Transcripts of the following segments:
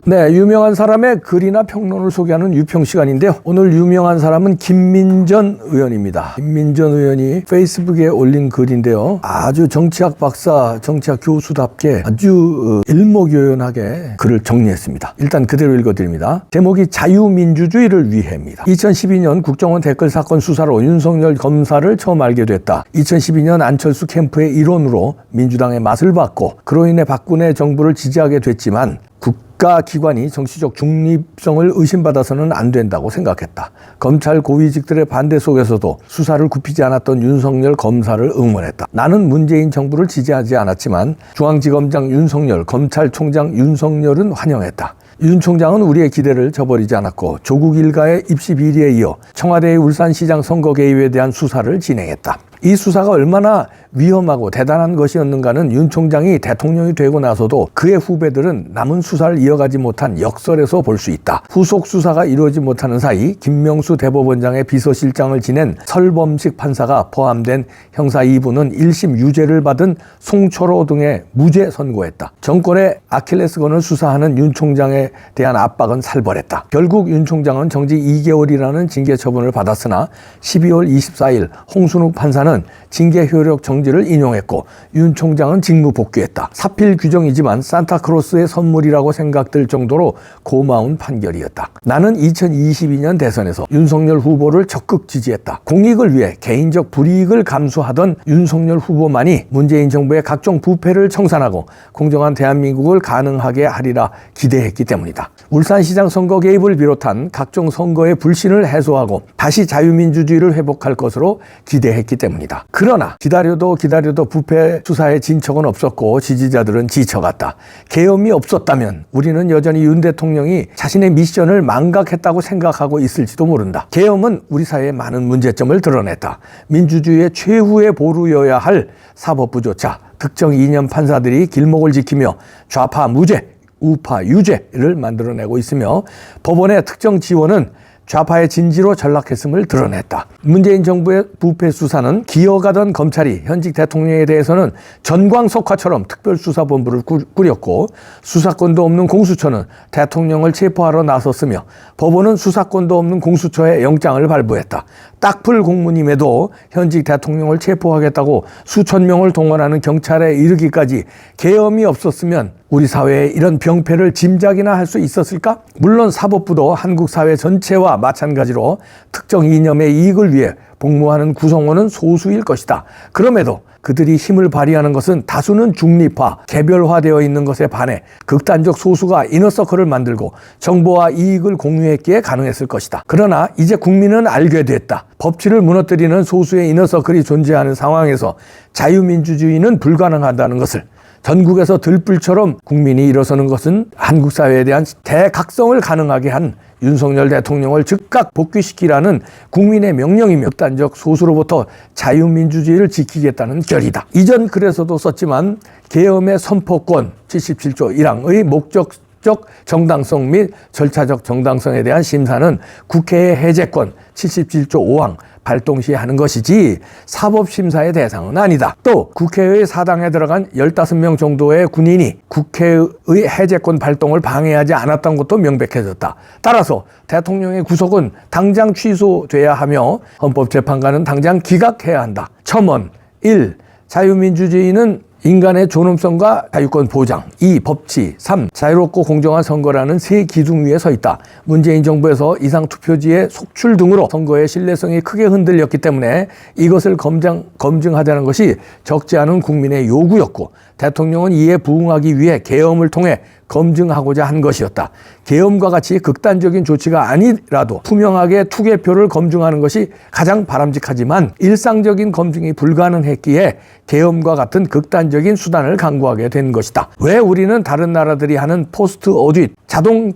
네, 유명한 사람의 글이나 평론을 소개하는 유평 시간인데요. 오늘 유명한 사람은 김민전 의원입니다. 김민전 의원이 페이스북에 올린 글인데요. 아주 정치학 박사, 정치학 교수답게 아주 일목요연하게 글을 정리했습니다. 일단 그대로 읽어드립니다. 제목이 자유민주주의를 위해입니다. 2012년 국정원 댓글 사건 수사로 윤석열 검사를 처음 알게 됐다. 2012년 안철수 캠프의 일원으로 민주당의 맛을 봤고 그로 인해 박근혜 정부를 지지하게 됐지만 국가기관이 정치적 중립성을 의심받아서는 안 된다고 생각했다. 검찰 고위직들의 반대 속에서도 수사를 굽히지 않았던 윤석열 검사를 응원했다. 나는 문재인 정부를 지지하지 않았지만 중앙지검장 윤석열, 검찰총장 윤석열은 환영했다. 윤 총장은 우리의 기대를 저버리지 않았고 조국 일가의 입시 비리에 이어 청와대의 울산시장 선거 개입에 대한 수사를 진행했다. 이 수사가 얼마나 위험하고 대단한 것이었는가는 윤 총장이 대통령이 되고 나서도 그의 후배들은 남은 수사를 이어가지 못한 역설에서 볼 수 있다. 후속 수사가 이루어지지 못하는 사이 김명수 대법원장의 비서실장을 지낸 설범식 판사가 포함된 형사 2부는 1심 유죄를 받은 송철호 등의 무죄 선고했다. 정권의 아킬레스건을 수사하는 윤 총장에 대한 압박은 살벌했다. 결국 윤 총장은 정직 2개월이라는 징계 처분을 받았으나 12월 24일 홍순욱 판사는 징계 효력 정지를 인용했고 윤 총장은 직무 복귀했다. 사필 규정이지만 산타크로스의 선물이라고 생각될 정도로 고마운 판결이었다. 나는 2022년 대선에서 윤석열 후보를 적극 지지했다. 공익을 위해 개인적 불이익을 감수하던 윤석열 후보만이 문재인 정부의 각종 부패를 청산하고 공정한 대한민국을 가능하게 하리라 기대했기 때문이다. 울산시장 선거 개입을 비롯한 각종 선거의 불신을 해소하고 다시 자유민주주의를 회복할 것으로 기대했기 때문이다. 그러나 기다려도 부패 수사의 진척은 없었고 지지자들은 지쳐갔다. 계엄이 없었다면 우리는 여전히 윤 대통령이 자신의 미션을 망각했다고 생각하고 있을지도 모른다. 계엄은 우리 사회의 많은 문제점을 드러냈다. 민주주의의 최후의 보루여야 할 사법부조차 특정 이념 판사들이 길목을 지키며 좌파 무죄, 우파 유죄를 만들어내고 있으며 법원의 특정 지원은 좌파의 진지로 전락했음을 드러냈다. 문재인 정부의 부패 수사는 기어가던 검찰이 현직 대통령에 대해서는 전광석화처럼 특별수사본부를 꾸렸고 수사권도 없는 공수처는 대통령을 체포하러 나섰으며 법원은 수사권도 없는 공수처에 영장을 발부했다. 딱풀 공무님에도 현직 대통령을 체포하겠다고 수천 명을 동원하는 경찰에 이르기까지 계엄이 없었으면 우리 사회에 이런 병폐를 짐작이나 할 수 있었을까? 물론 사법부도 한국 사회 전체와 마찬가지로 특정 이념의 이익을 위해 복무하는 구성원은 소수일 것이다. 그럼에도 그들이 힘을 발휘하는 것은 다수는 중립화, 개별화되어 있는 것에 반해 극단적 소수가 이너서클을 만들고 정보와 이익을 공유했기에 가능했을 것이다. 그러나 이제 국민은 알게 됐다. 법치를 무너뜨리는 소수의 이너서클이 존재하는 상황에서 자유민주주의는 불가능하다는 것을. 전국에서 들불처럼 국민이 일어서는 것은 한국 사회에 대한 대각성을 가능하게 한 윤석열 대통령을 즉각 복귀시키라는 국민의 명령이며 극단적 소수로부터 자유민주주의를 지키겠다는 결의다. 이전 글에서도 썼지만 계엄의 선포권 77조 1항의 목적적 정당성 및 절차적 정당성에 대한 심사는 국회의 해제권 77조 5항 발동 시 하는 것이지 사법심사의 대상은 아니다. 또 국회의 사당에 들어간 15명 정도의 군인이 국회의 해제권 발동을 방해하지 않았던 것도 명백해졌다. 따라서 대통령의 구속은 당장 취소돼야 하며 헌법재판관은 당장 기각해야 한다. 첨언 1. 자유민주주의는 인간의 존엄성과 자유권 보장, 2. 법치, 3. 자유롭고 공정한 선거라는 세 기둥 위에 서 있다. 문재인 정부에서 이상투표지의 속출 등으로 선거의 신뢰성이 크게 흔들렸기 때문에 이것을 검증하자는 것이 적지 않은 국민의 요구였고 대통령은 이에 부응하기 위해 계엄을 통해 검증하고자 한 것이었다. 계엄과 같이 극단적인 조치가 아니라도 투명하게 투개표를 검증하는 것이 가장 바람직하지만 일상적인 검증이 불가능했기에 계엄과 같은 극단적인 수단을 강구하게 된 것이다. 왜 우리는 다른 나라들이 하는 포스트 오딧, 자동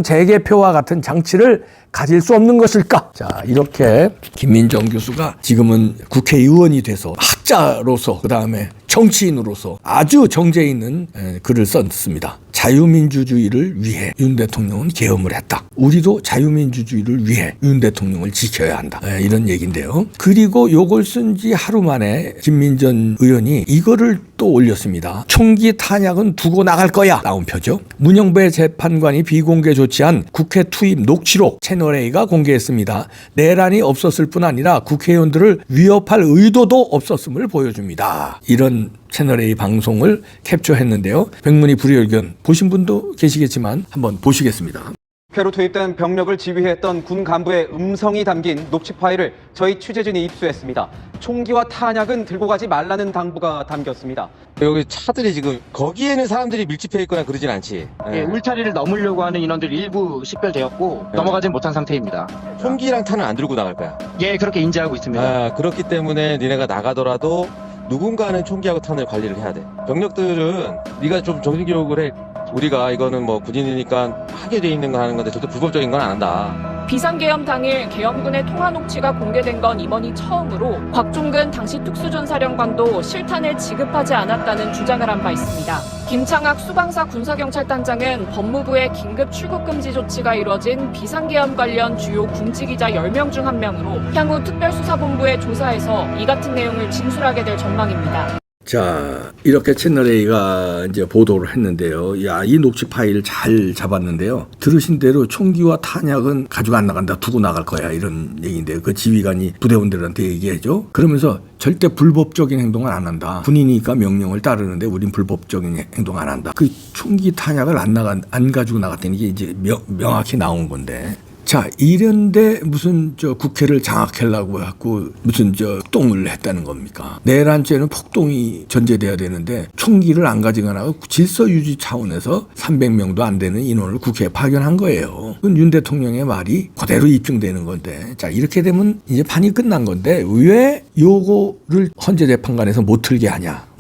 재개표와 같은 장치를 가질 수 없는 것일까? 자, 이렇게 김민정 교수가 지금은 국회의원이 돼서 학자로서 그다음에 정치인으로서 아주 정제 있는 글을 썼습니다. 자유민주주의를 위해 윤 대통령은 계엄을 했다. 우리도 자유민주주의를 위해 윤 대통령을 지켜야 한다. 이런 얘기인데요. 그리고 요걸 쓴 지 하루 만에 김민전 의원이 이거를 또 올렸습니다. 총기 탄약은 두고 나갈 거야. 나온표죠. 문영배 재판관이 비공개 조치한 국회 투입 녹취록 채널A가 공개했습니다. 내란이 없었을 뿐 아니라 국회의원들을 위협할 의도도 없었음을 보여줍니다. 이런 채널A 방송을 캡처했는데요. 백문이 불여일견 보신 분도 계시겠지만 한번 보시겠습니다. 국회로 투입된 병력을 지휘했던 군 간부의 음성이 담긴 녹취 파일을 저희 취재진이 입수했습니다. 총기와 탄약은 들고 가지 말라는 당부가 담겼습니다. 여기 차들이 지금 거기에는 사람들이 밀집해 있거나 그러진 않지. 예, 울타리를 넘으려고 하는 인원들 일부 식별되었고 넘어가진 못한 상태입니다. 총기랑 탄은 안 들고 나갈 거야. 예, 그렇게 인지하고 있습니다. 그렇기 때문에 니네가 나가더라도 누군가는 총기하고 탄을 관리를 해야 돼. 병력들은 네가 좀 정신교육을 해. 우리가 이거는 뭐 군인이니까 하게 돼 있는 거 하는 건데 절대 불법적인 건 안 한다. 비상계엄 당일 계엄군의 통화 녹취가 공개된 건 이번이 처음으로 곽종근 당시 특수전사령관도 실탄을 지급하지 않았다는 주장을 한 바 있습니다. 김창학 수방사 군사경찰단장은 법무부의 긴급 출국 금지 조치가 이뤄진 비상계엄 관련 주요 군직기자 10명 중 1명으로 향후 특별수사본부의 조사에서 이 같은 내용을 진술하게 될 전망입니다. 자, 이렇게 채널A가 이제 보도를 했는데요. 야, 이 녹취 파일 잘 잡았는데요. 들으신 대로 총기와 탄약은 가지고 안 나간다, 두고 나갈 거야, 이런 얘기인데요. 그 지휘관이 부대원들한테 얘기하죠. 그러면서 절대 불법적인 행동을 안 한다. 군인이니까 명령을 따르는데 우린 불법적인 행동 안 한다. 그 총기 탄약을 안 가지고 나갔다는 게 이제 명확히 나온 건데. 자, 이런데 무슨 국회를 장악하려고 해갖고 무슨 폭동을 했다는 겁니까? 내란죄는 폭동이 전제돼야 되는데 총기를 안 가지거나 질서 유지 차원에서 300명도 안 되는 인원을 국회에 파견한 거예요. 그건 윤 대통령의 말이 그대로 입증되는 건데, 자, 이렇게 되면 이제 판이 끝난 건데 왜 요거를 헌재 재판관에서 못 틀게 하냐?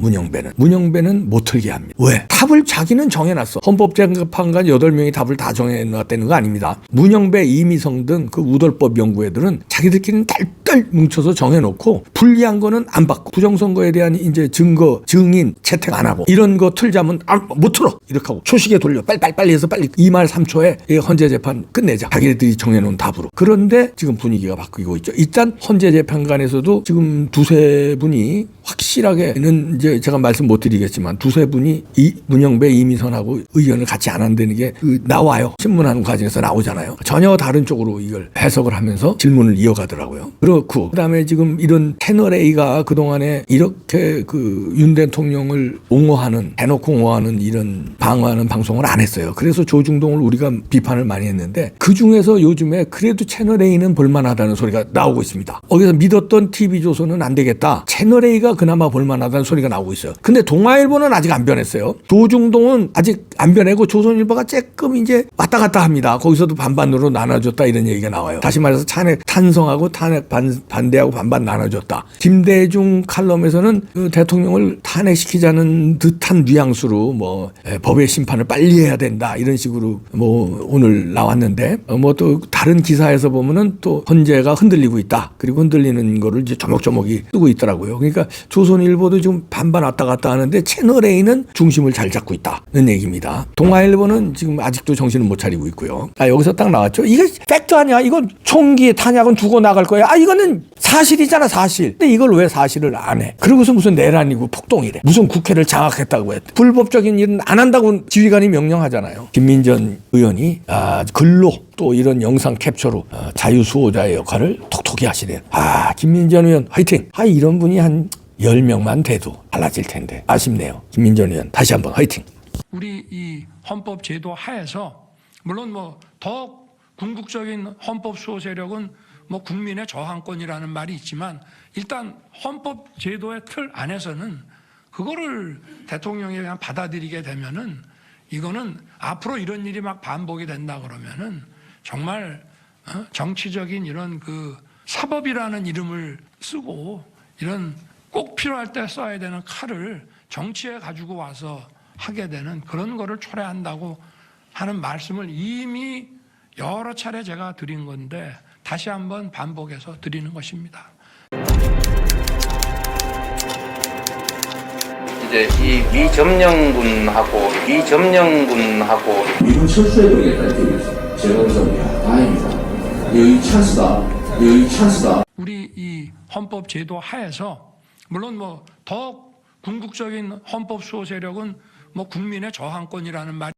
문영배는 못 틀게 합니다. 왜? 답을 자기는 정해놨어. 헌법재판관 8명이 답을 다 정해놨다는 거 아닙니다. 문영배, 이미성 등 그 우돌법 연구애들은 자기들끼리는 딸딸 뭉쳐서 정해놓고 불리한 거는 안 받고 부정선거에 대한 이제 증거, 증인 채택 안 하고 이런 거 틀자면 못 틀어. 이렇게 하고 초식에 돌려. 빨리 해서 빨리 2말 3초에 헌재 재판 끝내자. 자기들이 정해놓은 답으로. 그런데 지금 분위기가 바뀌고 있죠. 일단 헌재 재판관에서도 지금 두세 분이 확실하게는 이제 제가 말씀 못 드리겠지만 두세 분이 문영배, 이미선하고 의견을 같이 안 한다는 게 나와요. 신문하는 과정에서 나오잖아요. 전혀 다른 쪽으로 이걸 해석을 하면서 질문을 이어가더라고요. 그렇고 그다음에 지금 이런 채널A가 그동안에 이렇게 윤 대통령을 옹호하는, 대놓고 옹호하는 이런 방어하는 방송을 안 했어요. 그래서 조중동을 우리가 비판을 많이 했는데 그중에서 요즘에 그래도 채널A는 볼만하다는 소리가 나오고 있습니다. 거기서 믿었던 TV조선은 안 되겠다. 채널A가 그나마 볼만하다는 소리가 나오고 있어요. 근데 동아일보는 아직 안 변했어요. 조중동은 아직 안 변하고 조선일보가 조금 이제 왔다 갔다 합니다. 거기서도 반반으로 나눠줬다 이런 얘기가 나와요. 다시 말해서 탄핵 찬성하고 탄핵 반대하고 반반 나눠줬다. 김대중 칼럼에서는 그 대통령을 탄핵시키자는 듯한 뉘앙스로 법의 심판을 빨리 해야 된다 이런 식으로 오늘 나왔는데 또 다른 기사에서 보면은 또 헌재가 흔들리고 있다. 그리고 흔들리는 거를 이제 조목조목이 뜨고 있더라고요. 그러니까 조선일보도 지금 반반 왔다 갔다 하는데 채널A는 중심을 잘 잡고 있다는 얘기입니다. 동아일보는 지금 아직도 정신을 못 차리고 있고요. 여기서 딱 나왔죠. 이거 팩트 아니야. 이건 총기 탄약은 두고 나갈 거야. 이거는 사실이잖아, 사실. 근데 이걸 왜 사실을 안 해? 그러고서 무슨 내란이고 폭동이래. 무슨 국회를 장악했다고 해. 불법적인 일은 안 한다고 지휘관이 명령하잖아요. 김민전 의원이 글로 또 이런 영상 캡처로 자유수호자의 역할을 톡톡히 하시네요. 김민전 의원 화이팅! 이런 분이 한 10명만 돼도 달라질 텐데 아쉽네요. 김민전 의원 다시 한번 화이팅! 우리 이 헌법 제도 하에서 물론 더 궁극적인 헌법 수호 세력은 국민의 저항권이라는 말이 있지만 일단 헌법 제도의 틀 안에서는 그거를 대통령이 그냥 받아들이게 되면은 이거는 앞으로 이런 일이 막 반복이 된다 그러면은 정말 정치적인 이런 사법이라는 이름을 쓰고 이런 꼭 필요할 때 써야 되는 칼을 정치에 가지고 와서 하게 되는 그런 거를 초래한다고 하는 말씀을 이미 여러 차례 제가 드린 건데 다시 한번 반복해서 드리는 것입니다. 이제 이 미점령군하고 이건 철수해버리겠다는 얘기였어요. 제가 그래서 다행이다. 여기 찬스다. 우리 이 헌법 제도 하에서 물론 더 궁극적인 헌법 수호 세력은 뭐 국민의 저항권이라는 말이